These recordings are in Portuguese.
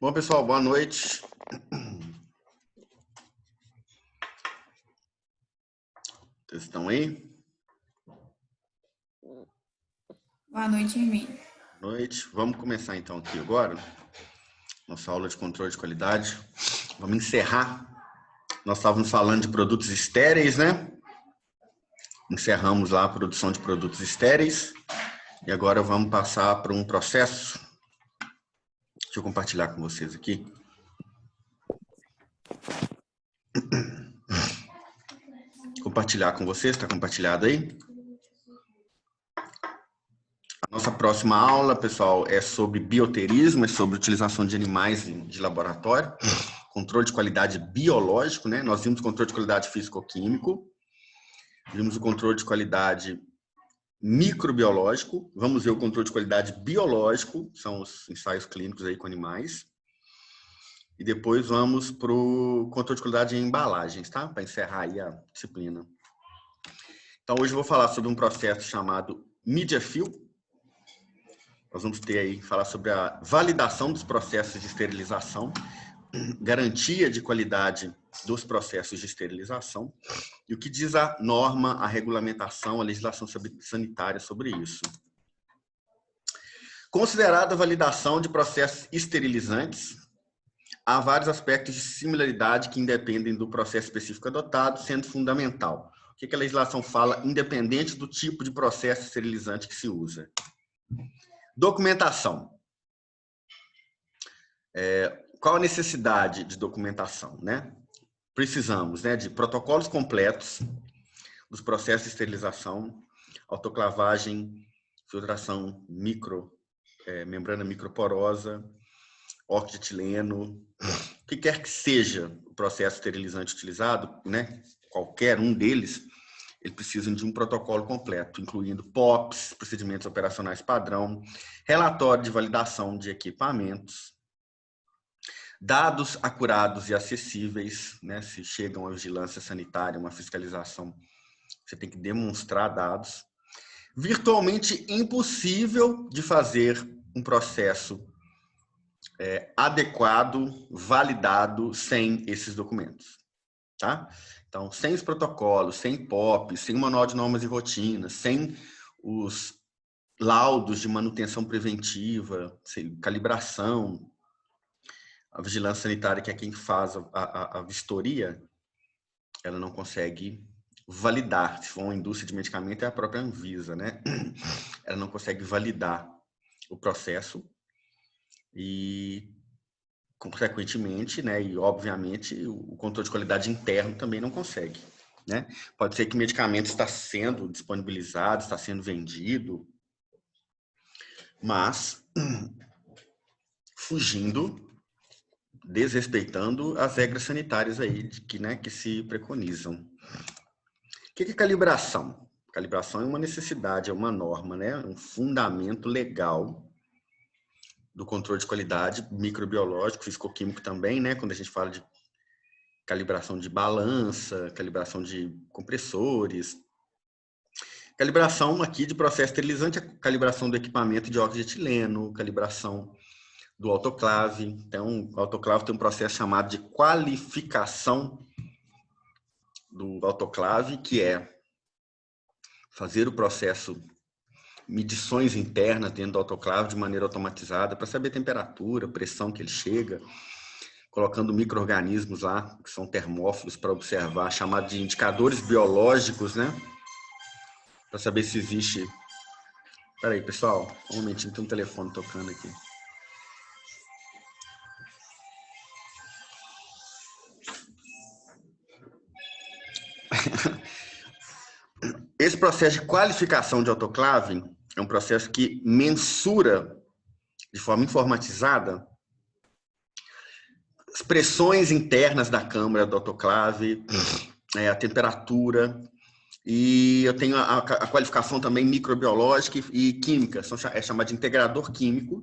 Bom, pessoal, boa noite. Vocês estão aí? Boa noite, Emílio. Boa noite. Vamos começar então aqui agora. Nossa aula de controle de qualidade. Vamos encerrar. Nós estávamos falando de produtos estéreis, né? Encerramos lá a produção de produtos estéreis. E agora vamos passar para um processo. Deixa eu compartilhar com vocês aqui. Compartilhar com vocês, está compartilhado aí? A nossa próxima aula, pessoal, é sobre bioterismo, é sobre utilização de animais de laboratório, controle de qualidade biológico, né? Nós vimos controle de qualidade físico-químico, vimos o controle de qualidade microbiológico, vamos ver o controle de qualidade biológico, são os ensaios clínicos aí com animais, e depois vamos para o controle de qualidade em embalagens, tá? Para encerrar aí a disciplina. Então, hoje eu vou falar sobre um processo chamado Media Fill. Nós vamos ter aí, falar sobre a validação dos processos de esterilização, garantia de qualidade dos processos de esterilização e o que diz a norma, a regulamentação, a legislação sanitária sobre isso. Considerada a validação de processos esterilizantes, há vários aspectos de similaridade que independem do processo específico adotado, sendo fundamental. O que a legislação fala, independente do tipo de processo esterilizante que se usa? Documentação. Qual a necessidade de documentação, né? Precisamos, né, de protocolos completos dos processos de esterilização, autoclavagem, filtração membrana microporosa, óxido de etileno, o que quer que seja o processo esterilizante utilizado, né? Qualquer um deles, eles precisam de um protocolo completo, incluindo POPs, procedimentos operacionais padrão, relatório de validação de equipamentos, dados acurados e acessíveis, né? Se chegam à vigilância sanitária, uma fiscalização, você tem que demonstrar dados. Virtualmente impossível de fazer um processo adequado, validado, sem esses documentos, tá? Então, sem os protocolos, sem POP, sem o manual de normas e rotinas, sem os laudos de manutenção preventiva, sem calibração, a vigilância sanitária, que é quem faz a vistoria, ela não consegue validar. Se for uma indústria de medicamento, é a própria Anvisa, né? Ela não consegue validar o processo e, consequentemente, né, e obviamente, o controle de qualidade interno também não consegue, né? Pode ser que o medicamento está sendo disponibilizado, está sendo vendido, mas fugindo, desrespeitando as regras sanitárias aí que se preconizam. O que é calibração? Calibração é uma necessidade, é uma norma, né? Um fundamento legal do controle de qualidade microbiológico, físico-químico também, né? Quando a gente fala de calibração de balança, calibração de compressores. Calibração aqui de processo esterilizante, a calibração do equipamento de óxido de etileno, calibração do autoclave. Então, o autoclave tem um processo chamado de qualificação do autoclave, que é fazer o processo, medições internas dentro do autoclave de maneira automatizada, para saber a temperatura, a pressão que ele chega, colocando micro-organismos lá, que são termófilos, para observar, chamado de indicadores biológicos, né? Para saber se existe... Espera aí, pessoal, um momentinho, tem um telefone tocando aqui. Esse processo de qualificação de autoclave é um processo que mensura de forma informatizada as pressões internas da câmara do autoclave, a temperatura, e eu tenho a qualificação também microbiológica e química, é chamada de integrador químico.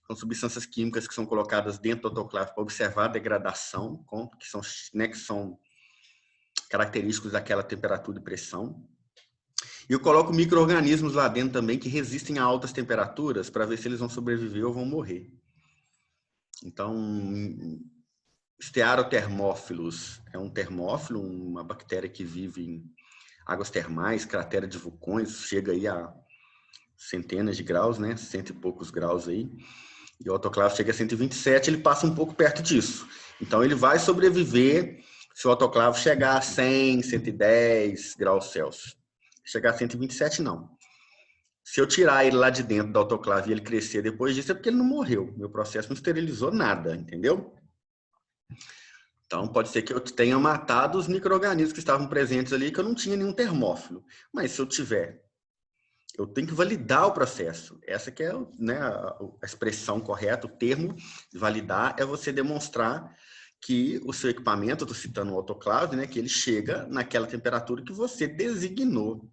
São substâncias químicas que são colocadas dentro do autoclave para observar a degradação, que são característicos daquela temperatura e pressão. E eu coloco micro-organismos lá dentro também que resistem a altas temperaturas para ver se eles vão sobreviver ou vão morrer. Então, Stearotermófilos é um termófilo, uma bactéria que vive em águas termais, cratera de vulcões, chega aí a centenas de graus, né? 100 e poucos graus aí. E o autoclave chega a 127, ele passa um pouco perto disso. Então, ele vai sobreviver se o autoclave chegar a 100, 110 graus Celsius. Chegar a 127, não. Se eu tirar ele lá de dentro do autoclave e ele crescer depois disso, é porque ele não morreu. Meu processo não esterilizou nada, entendeu? Então, pode ser que eu tenha matado os micro-organismos que estavam presentes ali, que eu não tinha nenhum termófilo. Mas se eu tiver, eu tenho que validar o processo. Essa que é, né, a expressão correta, o termo de validar é você demonstrar que o seu equipamento, estou citando o autoclave, né, que ele chega naquela temperatura que você designou.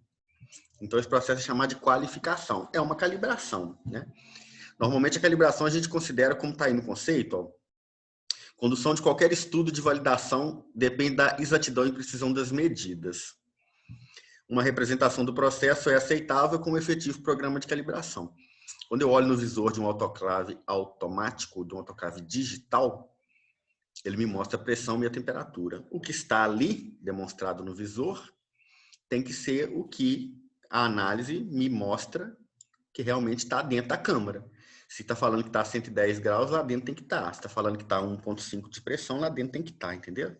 Então, esse processo é chamado de qualificação. É uma calibração, né? Normalmente, a calibração a gente considera, como está aí no conceito, ó, condução de qualquer estudo de validação depende da exatidão e precisão das medidas. Uma representação do processo é aceitável como efetivo programa de calibração. Quando eu olho no visor de um autoclave automático, de um autoclave digital, ele me mostra a pressão e a temperatura. O que está ali, demonstrado no visor, tem que ser o que a análise me mostra que realmente está dentro da câmara. Se está falando que está a 110 graus, lá dentro tem que estar. Se está falando que está a 1,5 de pressão, lá dentro tem que estar, entendeu?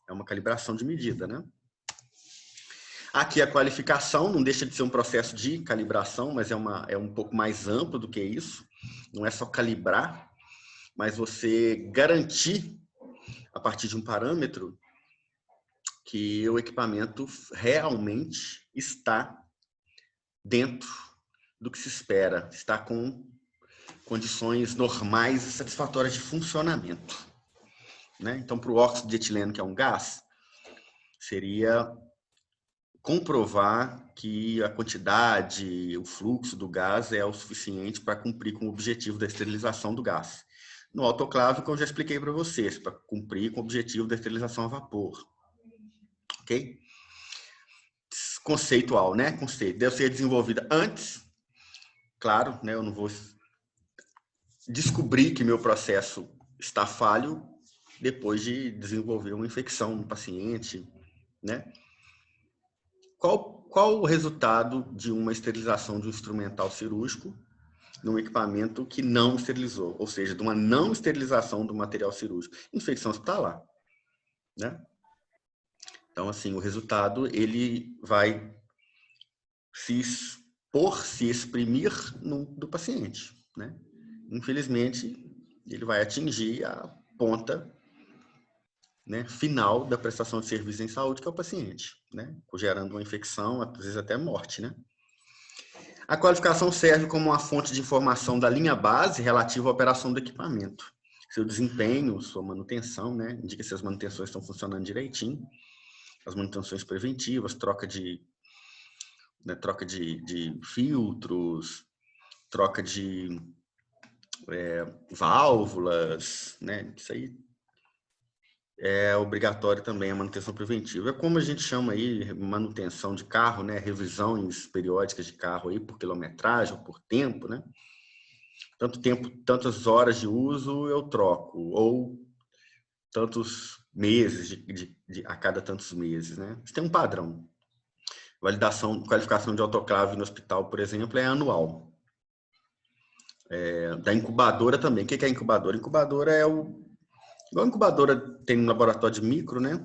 É uma calibração de medida, né? Aqui a qualificação não deixa de ser um processo de calibração, mas é um pouco mais amplo do que isso. Não é só calibrar, mas você garantir, a partir de um parâmetro, que o equipamento realmente está dentro do que se espera, está com condições normais e satisfatórias de funcionamento, né? Então, para o óxido de etileno, que é um gás, seria comprovar que a quantidade, o fluxo do gás é o suficiente para cumprir com o objetivo da esterilização do gás. No autoclave, como eu já expliquei para vocês, para cumprir com o objetivo da esterilização a vapor. Ok? Conceitual, né? Conceito. Deve ser desenvolvida antes. Claro, né? Eu não vou descobrir que meu processo está falho depois de desenvolver uma infecção no paciente, né? Qual o resultado de uma esterilização de um instrumental cirúrgico num equipamento que não esterilizou? Ou seja, de uma não esterilização do material cirúrgico. Infecção hospitalar, né? Então, assim, o resultado, ele vai se exprimir do paciente, né? Infelizmente, ele vai atingir a ponta, né, final da prestação de serviço em saúde, que é o paciente, né? Gerando uma infecção, às vezes até morte, né? A qualificação serve como uma fonte de informação da linha base relativa à operação do equipamento. Seu desempenho, sua manutenção, né? Indica se as manutenções estão funcionando direitinho. As manutenções preventivas, troca de filtros, troca de válvulas, né? Isso aí é obrigatório também, a manutenção preventiva. É como a gente chama aí manutenção de carro, né? Revisões periódicas de carro aí por quilometragem ou por tempo, né? Tanto tempo, tantas horas de uso eu troco, ou tantos meses a cada tantos meses, né? Isso tem um padrão. Qualificação de autoclave no hospital, por exemplo, é anual. Da incubadora também. O que é incubadora? Incubadora é igual a incubadora tem um laboratório de micro, né?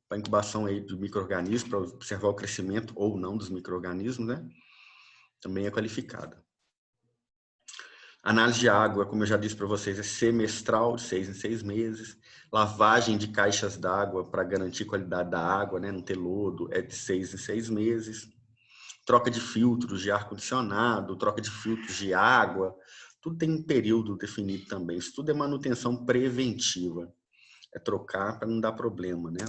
Para incubação aí do micro-organismo, para observar o crescimento ou não dos micro-organismos, né? Também é qualificada. Análise de água, como eu já disse para vocês, é semestral, de 6 em 6 meses. Lavagem de caixas d'água para garantir a qualidade da água, né? Não ter lodo, é de 6 em 6 meses. Troca de filtros de ar-condicionado, troca de filtros de água, tudo tem um período definido também. Isso tudo é manutenção preventiva. É trocar para não dar problema, né?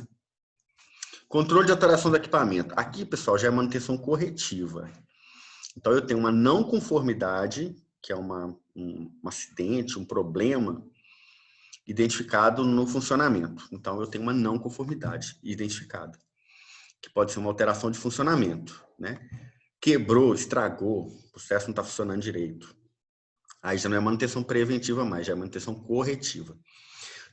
Controle de alteração do equipamento. Aqui, pessoal, já é manutenção corretiva. Então, eu tenho uma não conformidade, que é um acidente, um problema, identificado no funcionamento. Então, eu tenho uma não conformidade identificada, que pode ser uma alteração de funcionamento, né? Quebrou, estragou, o processo não está funcionando direito. Aí já não é manutenção preventiva mais, já é manutenção corretiva.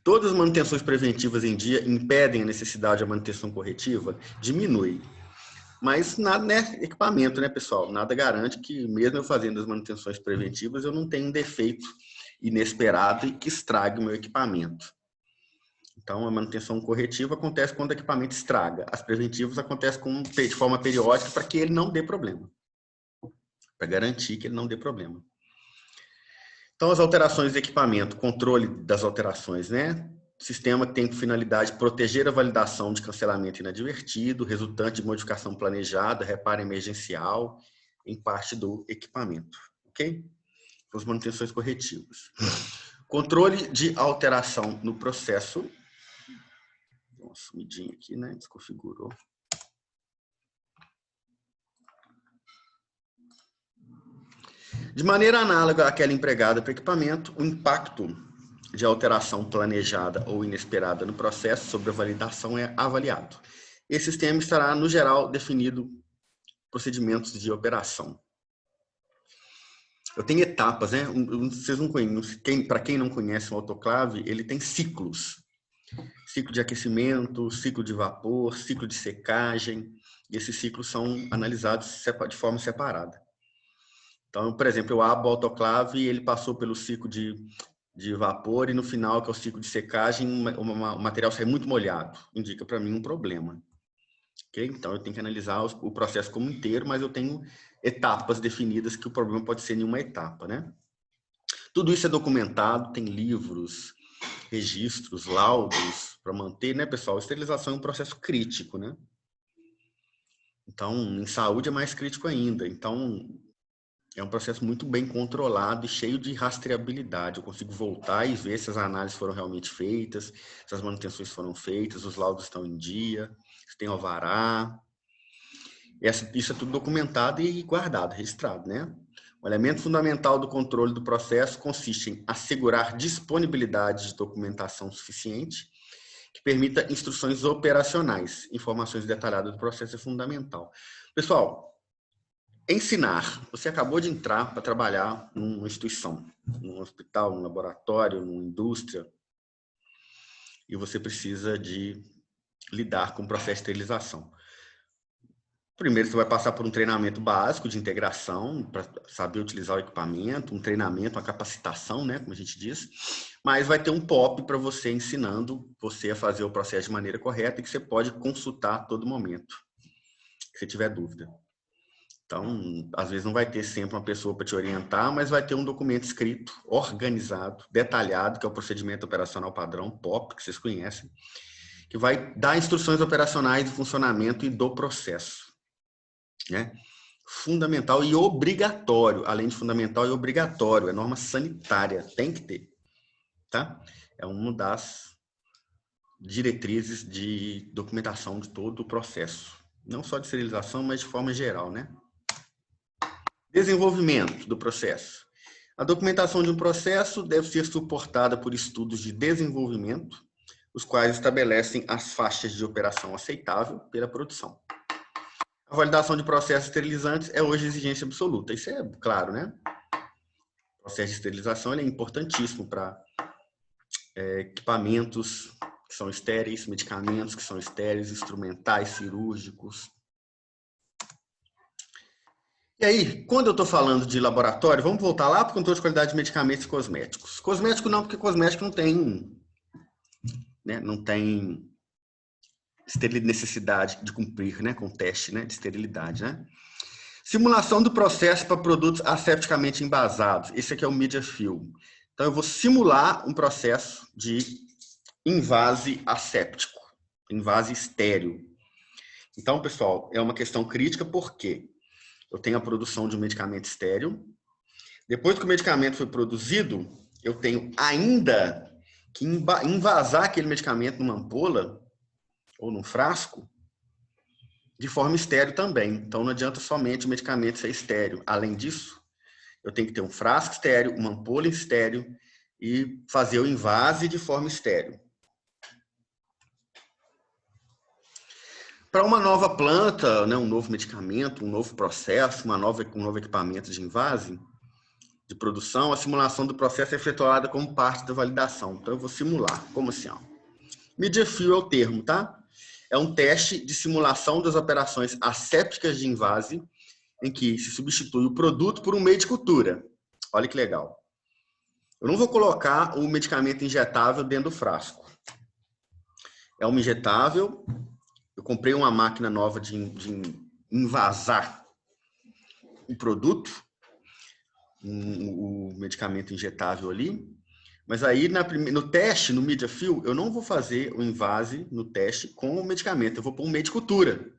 Todas as manutenções preventivas em dia impedem a necessidade da manutenção corretiva? Diminui. Mas nada, né? Equipamento, né, pessoal? Nada garante que, mesmo eu fazendo as manutenções preventivas, eu não tenha um defeito inesperado e que estrague o meu equipamento. Então, a manutenção corretiva acontece quando o equipamento estraga. As preventivas acontecem de forma periódica para que ele não dê problema. Para garantir que ele não dê problema. Então, as alterações do equipamento, controle das alterações, né? Sistema que tem por finalidade proteger a validação de cancelamento inadvertido, resultante de modificação planejada, reparo emergencial, em parte do equipamento, ok? As manutenções corretivas. Controle de alteração no processo. Dá uma sumidinha aqui, né? Desconfigurou. De maneira análoga àquela empregada para equipamento, o impacto de alteração planejada ou inesperada no processo sobre a validação é avaliado. Esse sistema estará, no geral, definido procedimentos de operação. Eu tenho etapas, né? Vocês não conhecem, para quem não conhece o autoclave, ele tem ciclos. Ciclo de aquecimento, ciclo de vapor, ciclo de secagem. E esses ciclos são analisados de forma separada. Então, por exemplo, eu abro o autoclave e ele passou pelo ciclo de vapor e no final, que é o ciclo de secagem, o material sai muito molhado. Indica para mim um problema. Okay? Então, eu tenho que analisar o processo como inteiro, mas eu tenho etapas definidas que o problema pode ser em uma etapa, né? Tudo isso é documentado, tem livros, registros, laudos para manter, né, pessoal? A esterilização é um processo crítico, né? Então, em saúde é mais crítico ainda. Então, é um processo muito bem controlado e cheio de rastreabilidade. Eu consigo voltar e ver se as análises foram realmente feitas, se as manutenções foram feitas, os laudos estão em dia, se tem alvará. Isso é tudo documentado e guardado, registrado, né? O elemento fundamental do controle do processo consiste em assegurar disponibilidade de documentação suficiente que permita instruções operacionais. Informações detalhadas do processo é fundamental. Pessoal, ensinar. Você acabou de entrar para trabalhar numa instituição, num hospital, num laboratório, numa indústria, e você precisa de lidar com o processo de esterilização. Primeiro, você vai passar por um treinamento básico de integração, para saber utilizar o equipamento, um treinamento, uma capacitação, né, como a gente diz, mas vai ter um POP para você ensinando você a fazer o processo de maneira correta e que você pode consultar a todo momento, se você tiver dúvida. Então, às vezes não vai ter sempre uma pessoa para te orientar, mas vai ter um documento escrito, organizado, detalhado, que é o procedimento operacional padrão, POP, que vocês conhecem, que vai dar instruções operacionais de funcionamento e do processo. Né? Fundamental e obrigatório, além de fundamental e obrigatório, é norma sanitária, tem que ter, tá? É uma das diretrizes de documentação de todo o processo, não só de esterilização, mas de forma geral, né? Desenvolvimento do processo. A documentação de um processo deve ser suportada por estudos de desenvolvimento, os quais estabelecem as faixas de operação aceitável pela produção. A validação de processos esterilizantes é hoje exigência absoluta. Isso é claro, né? O processo de esterilização é importantíssimo para equipamentos que são estéreis, medicamentos que são estéreis, instrumentais, cirúrgicos. E aí, quando eu estou falando de laboratório, vamos voltar lá para o controle de qualidade de medicamentos e cosméticos. Cosmético não, porque cosmético não tem, né, não tem necessidade de cumprir, né, com teste, né, de esterilidade, né? Simulação do processo para produtos asepticamente embasados. Esse aqui é o Media Film. Então, eu vou simular um processo de invase asséptico, invase estéril. Então, pessoal, é uma questão crítica porque eu tenho a produção de um medicamento estéril. Depois que o medicamento foi produzido, eu tenho ainda que invasar aquele medicamento numa ampola ou num frasco de forma estéril também. Então, não adianta somente o medicamento ser estéril. Além disso, eu tenho que ter um frasco estéril, uma ampola estéril e fazer o invase de forma estéril. Para uma nova planta, né, um novo medicamento, um novo processo, um novo equipamento de invase, de produção, a simulação do processo é efetuada como parte da validação. Então, eu vou simular. Como assim? Ó? Media fill é o termo, tá? É um teste de simulação das operações assépticas de invase, em que se substitui o produto por um meio de cultura. Olha que legal. Eu não vou colocar o medicamento injetável dentro do frasco. É um injetável. Eu comprei uma máquina nova de invasar o produto, o medicamento injetável ali. Mas aí, no teste, no media fill, eu não vou fazer o invase no teste com o medicamento. Eu vou pôr um meio de cultura.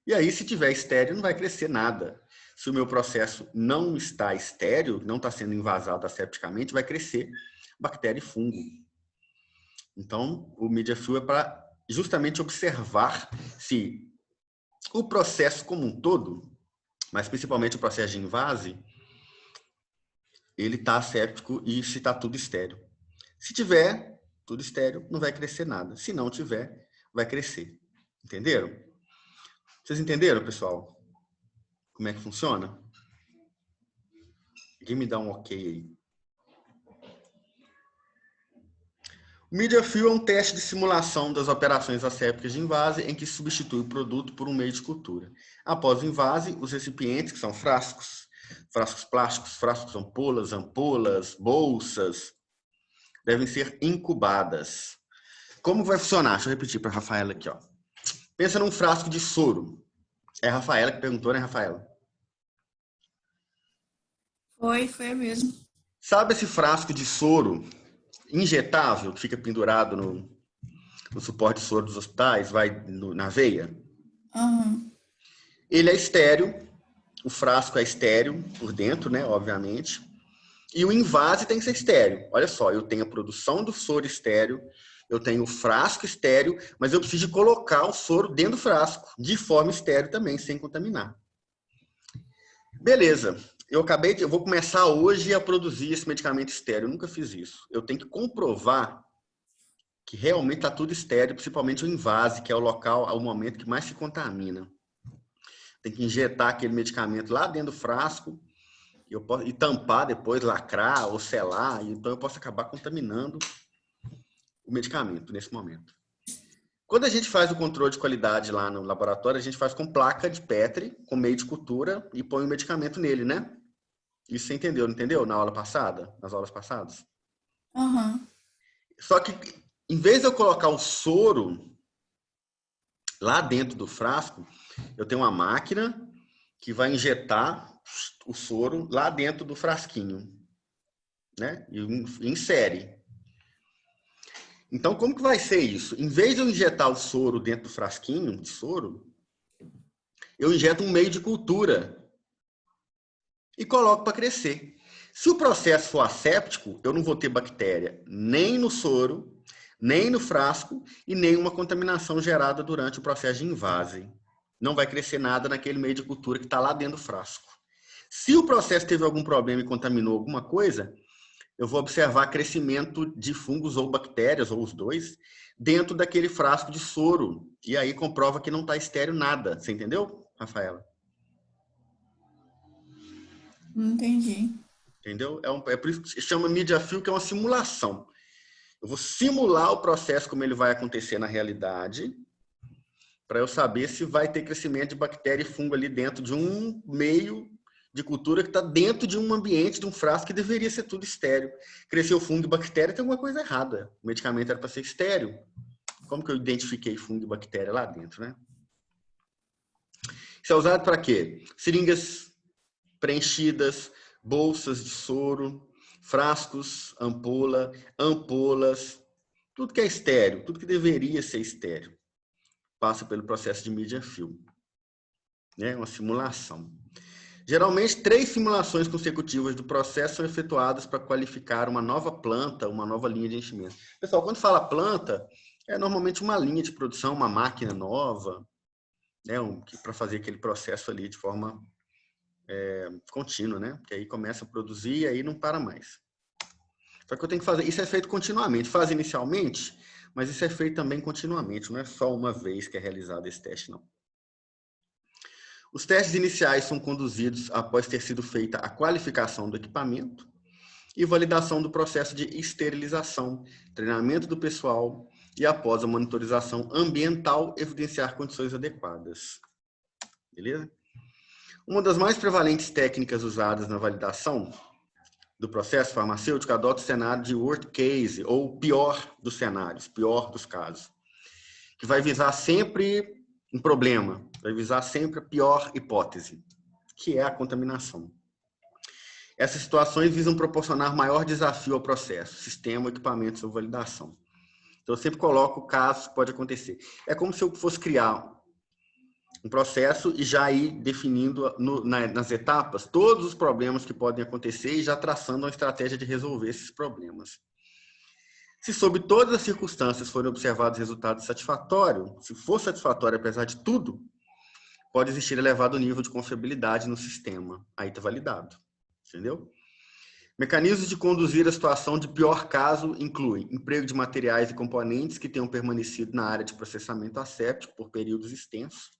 E aí, se tiver estéreo, não vai crescer nada. Se o meu processo não está estéreo, não está sendo invasado asepticamente, vai crescer bactéria e fungo. Então, o media fill é para justamente observar se o processo como um todo, mas principalmente o processo de invase, ele está asséptico e se está tudo estéreo. Se tiver tudo estéreo, não vai crescer nada. Se não tiver, vai crescer. Entenderam? Vocês entenderam, pessoal? Como é que funciona? Alguém me dá um ok aí. O media fill é um teste de simulação das operações assépticas de invase em que substitui o produto por um meio de cultura. Após o invase, os recipientes, que são frascos, frascos plásticos, frascos ampolas, bolsas, devem ser incubadas. Como vai funcionar? Deixa eu repetir para a Rafaela aqui. Ó. Pensa num frasco de soro. É a Rafaela que perguntou, né, Rafaela? Foi mesmo. Sabe esse frasco de soro injetável que fica pendurado no suporte de soro dos hospitais, vai na veia? Aham. Ele é estéreo, o frasco é estéreo por dentro, né, obviamente, e o invase tem que ser estéreo. Olha só, eu tenho a produção do soro estéreo, eu tenho o frasco estéreo, mas eu preciso colocar o soro dentro do frasco, de forma estéreo também, sem contaminar. Beleza. Eu vou começar hoje a produzir esse medicamento estéreo. Eu nunca fiz isso. Eu tenho que comprovar que realmente está tudo estéreo, principalmente o invase, que é o local, o momento que mais se contamina. Tem que injetar aquele medicamento lá dentro do frasco e tampar depois, lacrar ou selar. Então eu posso acabar contaminando o medicamento nesse momento. Quando a gente faz o controle de qualidade lá no laboratório, a gente faz com placa de Petri, com meio de cultura e põe o medicamento nele, né? Isso você entendeu, não entendeu? Na aula passada, nas aulas passadas? Aham. Só que, em vez de eu colocar o soro lá dentro do frasco, eu tenho uma máquina que vai injetar o soro lá dentro do frasquinho, né? E insere. Então, como que vai ser isso? Em vez de eu injetar o soro dentro do frasquinho de soro, eu injeto um meio de cultura e coloco para crescer. Se o processo for asséptico, eu não vou ter bactéria nem no soro, nem no frasco e nenhuma contaminação gerada durante o processo de invase. Não vai crescer nada naquele meio de cultura que está lá dentro do frasco. Se o processo teve algum problema e contaminou alguma coisa, eu vou observar crescimento de fungos ou bactérias, ou os dois, dentro daquele frasco de soro. E aí comprova que não está estéreo nada. Você entendeu, Rafaela? Não entendi. Entendeu? É por isso que se chama media fill, que é uma simulação. Eu vou simular o processo como ele vai acontecer na realidade, para eu saber se vai ter crescimento de bactéria e fungo ali dentro de um meio de cultura que está dentro de um ambiente, de um frasco que deveria ser tudo estéreo. Cresceu fungo e bactéria, tem alguma coisa errada. O medicamento era para ser estéreo. Como que eu identifiquei fungo e bactéria lá dentro, né? Isso é usado para quê? Seringas preenchidas, bolsas de soro, frascos, ampolas, tudo que é estéreo, tudo que deveria ser estéreo, passa pelo processo de media fill, né? Uma simulação. Geralmente, 3 simulações consecutivas do processo são efetuadas para qualificar uma nova planta, uma nova linha de enchimento. Pessoal, quando fala planta, é normalmente uma linha de produção, uma máquina nova, né? Para fazer aquele processo ali de forma contínua, né? Porque aí começa a produzir e aí não para mais. Só que eu tenho que fazer, isso é feito continuamente. Faz inicialmente, mas isso é feito também continuamente, não é só uma vez que é realizado esse teste, não. Os testes iniciais são conduzidos após ter sido feita a qualificação do equipamento e validação do processo de esterilização, treinamento do pessoal e após a monitorização ambiental evidenciar condições adequadas. Beleza? Uma das mais prevalentes técnicas usadas na validação do processo farmacêutico adota o cenário de worst case, ou pior dos cenários, pior dos casos, que vai visar sempre um problema, vai visar sempre a pior hipótese, que é a contaminação. Essas situações visam proporcionar maior desafio ao processo, sistema, equipamento ou validação. Então, eu sempre coloco casos que pode acontecer. É como se eu fosse criar um processo e já ir definindo nas etapas todos os problemas que podem acontecer e já traçando uma estratégia de resolver esses problemas. Se sob todas as circunstâncias forem observados resultados satisfatórios, se for satisfatório apesar de tudo, pode existir elevado nível de confiabilidade no sistema. Aí está validado. Entendeu? Mecanismos de conduzir a situação de pior caso incluem emprego de materiais e componentes que tenham permanecido na área de processamento asséptico por períodos extensos.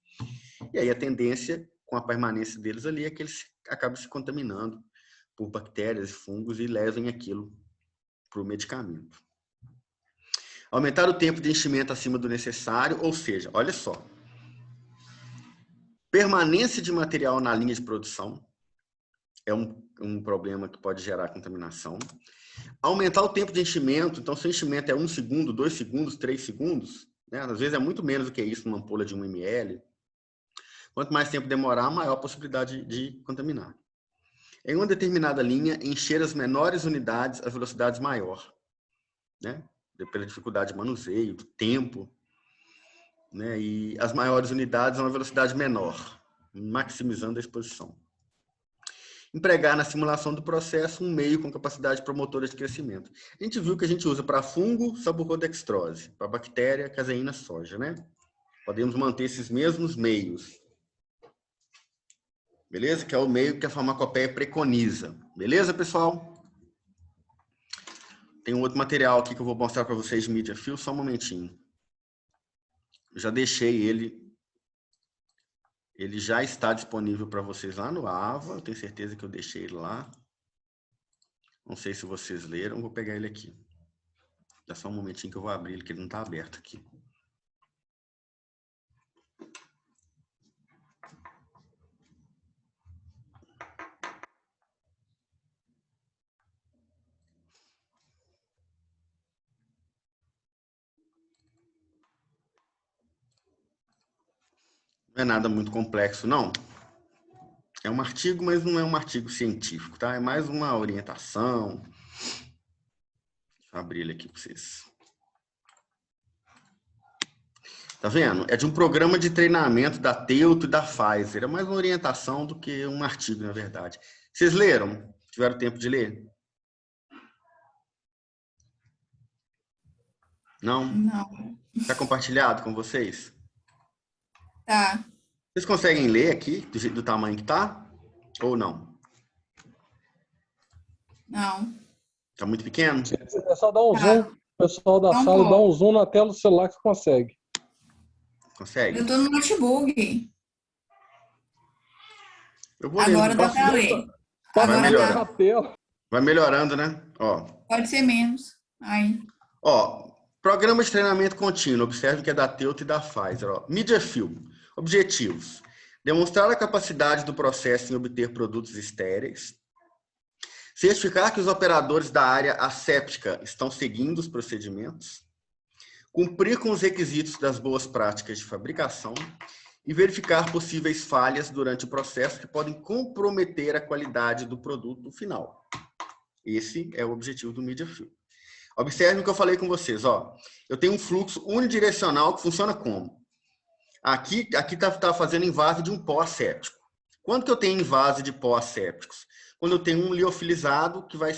E aí a tendência, com a permanência deles ali, é que eles acabem se contaminando por bactérias e fungos e levem aquilo para o medicamento. Aumentar o tempo de enchimento acima do necessário, ou seja, olha só, permanência de material na linha de produção é um problema que pode gerar contaminação. Aumentar o tempo de enchimento, então se o enchimento é 1 segundo, 2 segundos, 3 segundos, né? Às vezes é muito menos do que isso numa ampola de 1 ml. Quanto mais tempo demorar, maior a possibilidade de contaminar. Em uma determinada linha, encher as menores unidades a velocidades maior, né? Pela dificuldade de manuseio, do tempo, né? E as maiores unidades a uma velocidade menor, maximizando a exposição. Empregar na simulação do processo um meio com capacidade promotora de crescimento. A gente viu que a gente usa para fungo, saburrodextrose, para bactéria, caseína, soja, né? Podemos manter esses mesmos meios. Beleza? Que é o meio que a farmacopeia preconiza. Beleza, pessoal? Tem um outro material aqui que eu vou mostrar para vocês de mídia fio, só um momentinho. Eu já deixei ele. Ele já está disponível para vocês lá no AVA. Eu tenho certeza que eu deixei ele lá. Não sei se vocês leram. Vou pegar ele aqui. Dá só um momentinho que eu vou abrir ele, que ele não está aberto aqui. Não é nada muito complexo, não. É um artigo, mas não é um artigo científico, tá? É mais uma orientação. Deixa eu abrir ele aqui para vocês. Tá vendo? É de um programa de treinamento da Teuto e da Pfizer. É mais uma orientação do que um artigo, na verdade. Vocês leram? Tiveram tempo de ler? Não? Não. Está compartilhado com vocês? Tá. Vocês conseguem ler aqui, do tamanho que tá? Ou não? Não. Tá muito pequeno? É só dar um zoom. O pessoal da Tá um sala dá pouco. um zoom na tela do celular que consegue. Consegue? Eu tô no notebook. Eu vou Agora lendo. dá pra ler. Vai Agora melhorar. dá. Na tela. Vai melhorando, né? Ó. Pode ser menos. Aí. Ó, programa de treinamento contínuo. Observe que é da Teuto e da Pfizer. Ó. Media Film. Objetivos. Demonstrar a capacidade do processo em obter produtos estéreis. Certificar que os operadores da área asséptica estão seguindo os procedimentos. Cumprir com os requisitos das boas práticas de fabricação. E verificar possíveis falhas durante o processo que podem comprometer a qualidade do produto final. Esse é o objetivo do Media Film. Observe o que eu falei com vocês. Ó. Eu tenho um fluxo unidirecional que funciona como? Aqui está fazendo invase de um pó asséptico. Quando que eu tenho invase de pó assépticos? Quando eu tenho um liofilizado que vai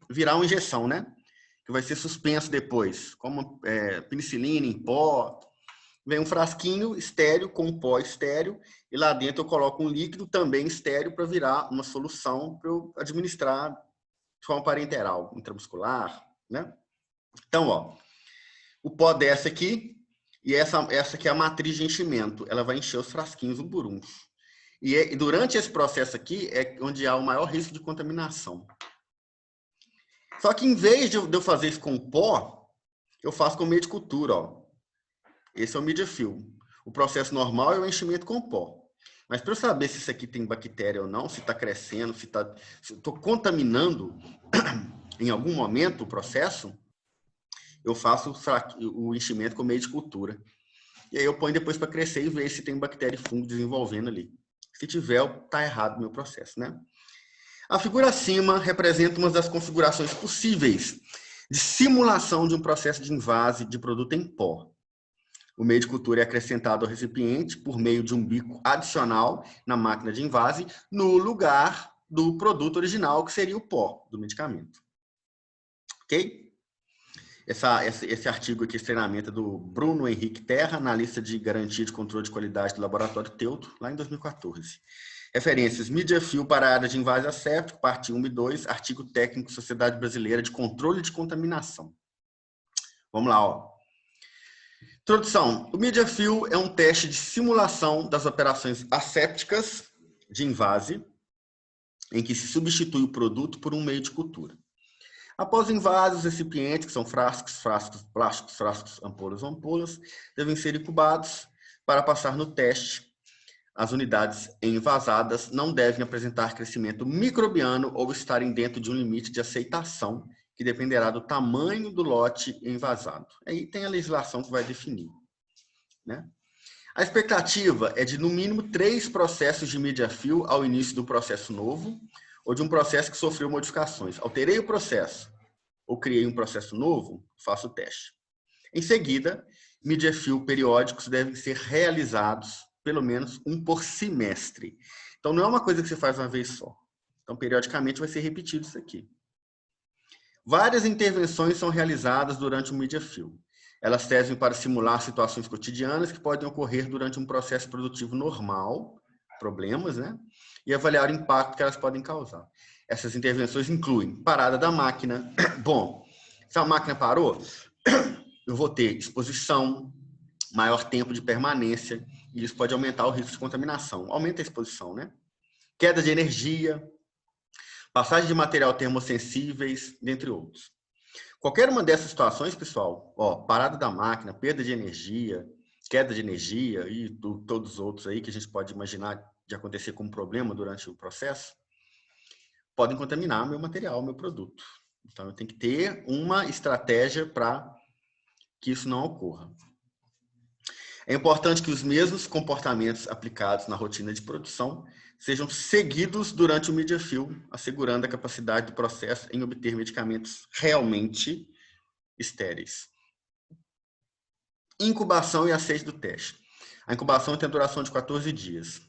virar uma injeção, né? Que vai ser suspenso depois, como penicilina em pó. Vem um frasquinho estéreo com pó estéreo e lá dentro eu coloco um líquido também estéreo para virar uma solução para eu administrar de forma parenteral, intramuscular, né? Então, ó, o pó desce aqui e essa aqui é a matriz de enchimento. Ela vai encher os frasquinhos um por um. E durante esse processo aqui é onde há o maior risco de contaminação. Só que em vez de eu fazer isso com pó, eu faço com meio de cultura, ó. Esse é o media fill. O processo normal é o enchimento com pó. Mas para eu saber se isso aqui tem bactéria ou não, se está crescendo, se eu estou contaminando em algum momento o processo, eu faço o enchimento com meio de cultura. E aí eu ponho depois para crescer e ver se tem bactéria e fungo desenvolvendo ali. Se tiver, está errado o meu processo, né? A figura acima representa uma das configurações possíveis de simulação de um processo de invase de produto em pó. O meio de cultura é acrescentado ao recipiente por meio de um bico adicional na máquina de invase no lugar do produto original, que seria o pó do medicamento. Ok? Esse artigo aqui, esse treinamento é do Bruno Henrique Terra, analista de garantia de controle de qualidade do Laboratório Teuto, lá em 2014. Referências: Media Fill para a área de invase asséptico, parte 1 e 2, artigo técnico Sociedade Brasileira de Controle de Contaminação. Vamos lá, ó. Introdução. O Media Fill é um teste de simulação das operações assépticas de invase, em que se substitui o produto por um meio de cultura. Após o invase, os recipientes, que são frascos, plásticos, frascos, ampolas, devem ser incubados para passar no teste. As unidades envasadas não devem apresentar crescimento microbiano ou estarem dentro de um limite de aceitação, que dependerá do tamanho do lote envasado. Aí tem a legislação que vai definir, né? A expectativa é de, no mínimo, 3 processos de media fill ao início do processo novo, ou de um processo que sofreu modificações. Alterei o processo ou criei um processo novo, faço o teste. Em seguida, media fill periódicos devem ser realizados, pelo menos um por semestre. Então, não é uma coisa que você faz uma vez só. Então, periodicamente vai ser repetido isso aqui. Várias intervenções são realizadas durante o media fill. Elas servem para simular situações cotidianas que podem ocorrer durante um processo produtivo normal, problemas, né? E avaliar o impacto que elas podem causar. Essas intervenções incluem parada da máquina. Bom, se a máquina parou, eu vou ter exposição, maior tempo de permanência, e isso pode aumentar o risco de contaminação. Aumenta a exposição, né? Queda de energia, passagem de material termossensíveis, dentre outros. Qualquer uma dessas situações, pessoal, ó, parada da máquina, perda de energia, queda de energia e todos os outros aí que a gente pode imaginar de acontecer como problema durante o processo, podem contaminar meu material, meu produto. Então, eu tenho que ter uma estratégia para que isso não ocorra. É importante que os mesmos comportamentos aplicados na rotina de produção sejam seguidos durante o media fill, assegurando a capacidade do processo em obter medicamentos realmente estéreis. Incubação e aceite do teste. A incubação tem a duração de 14 dias.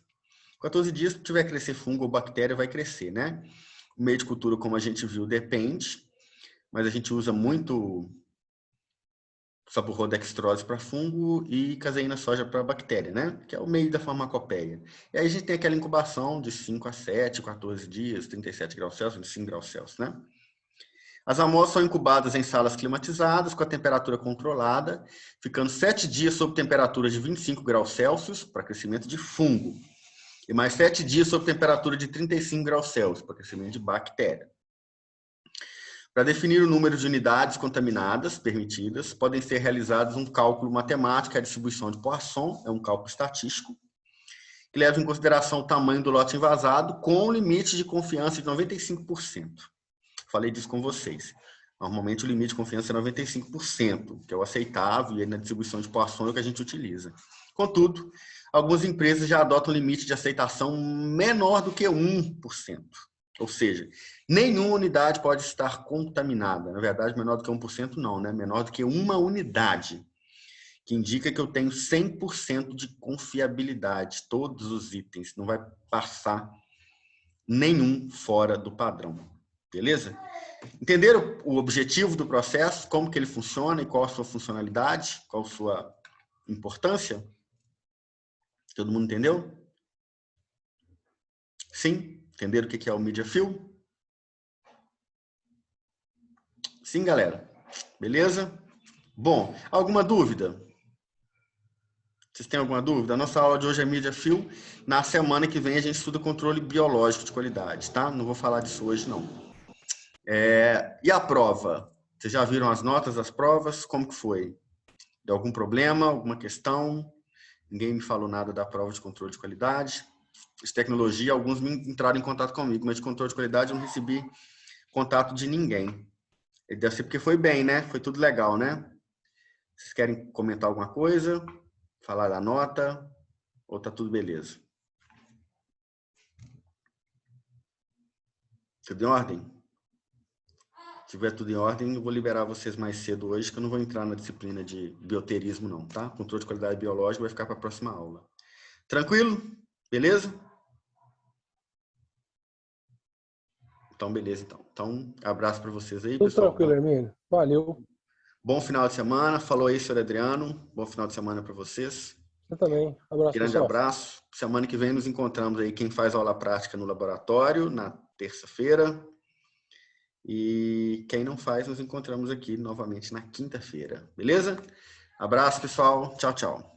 14 dias, se tiver crescer fungo ou bactéria, vai crescer, né? O meio de cultura, como a gente viu, depende, mas a gente usa muito saborrodextrose para fungo e caseína soja para bactéria, né? Que é o meio da farmacopeia. E aí a gente tem aquela incubação de 5 a 7, 14 dias, 37 graus Celsius, 25 graus Celsius, né? As amostras são incubadas em salas climatizadas, com a temperatura controlada, ficando 7 dias sob temperatura de 25 graus Celsius para crescimento de fungo. E mais 7 dias sob temperatura de 35 graus Celsius para crescimento de bactéria. Para definir o número de unidades contaminadas permitidas, podem ser realizados um cálculo matemático, a distribuição de Poisson, é um cálculo estatístico, que leva em consideração o tamanho do lote invasado com limite de confiança de 95%. Falei disso com vocês. Normalmente o limite de confiança é 95%, que é o aceitável, e aí na distribuição de Poisson é o que a gente utiliza. Contudo, algumas empresas já adotam limite de aceitação menor do que 1%. Ou seja, nenhuma unidade pode estar contaminada. Na verdade, menor do que 1% não, né? Menor do que uma unidade, que indica que eu tenho 100% de confiabilidade. Todos os itens, não vai passar nenhum fora do padrão. Beleza? Entenderam o objetivo do processo, como que ele funciona e qual a sua funcionalidade, qual a sua importância? Todo mundo entendeu? Sim? Entenderam o que é o media fill? Sim, galera? Beleza? Bom, alguma dúvida? Vocês têm alguma dúvida? A nossa aula de hoje é mídia fio. Na semana que vem a gente estuda controle biológico de qualidade, tá? Não vou falar disso hoje, não. E a prova? Vocês já viram as notas das provas? Como que foi? Deu algum problema? Alguma questão? Ninguém me falou nada da prova de controle de qualidade. De tecnologia, alguns me entraram em contato comigo, mas de controle de qualidade eu não recebi contato de ninguém. Deve ser porque foi bem, né? Foi tudo legal, né? Vocês querem comentar alguma coisa? Falar da nota? Ou tá tudo beleza? Tudo em ordem? Se tiver tudo em ordem, eu vou liberar vocês mais cedo hoje, que eu não vou entrar na disciplina de bioterismo, não, tá? Controle de qualidade biológica vai ficar para a próxima aula. Tranquilo? Beleza? Então, beleza, então. Então, abraço para vocês aí, Tudo pessoal. tranquilo, Hermínio. Valeu. Bom final de semana. Falou aí, senhor Adriano. Bom final de semana para vocês. Você também. Abraço, Grande pessoal. abraço. Semana que vem nos encontramos aí, quem faz aula prática no laboratório, na terça-feira. E quem não faz, nos encontramos aqui novamente na quinta-feira. Beleza? Abraço, pessoal. Tchau, tchau.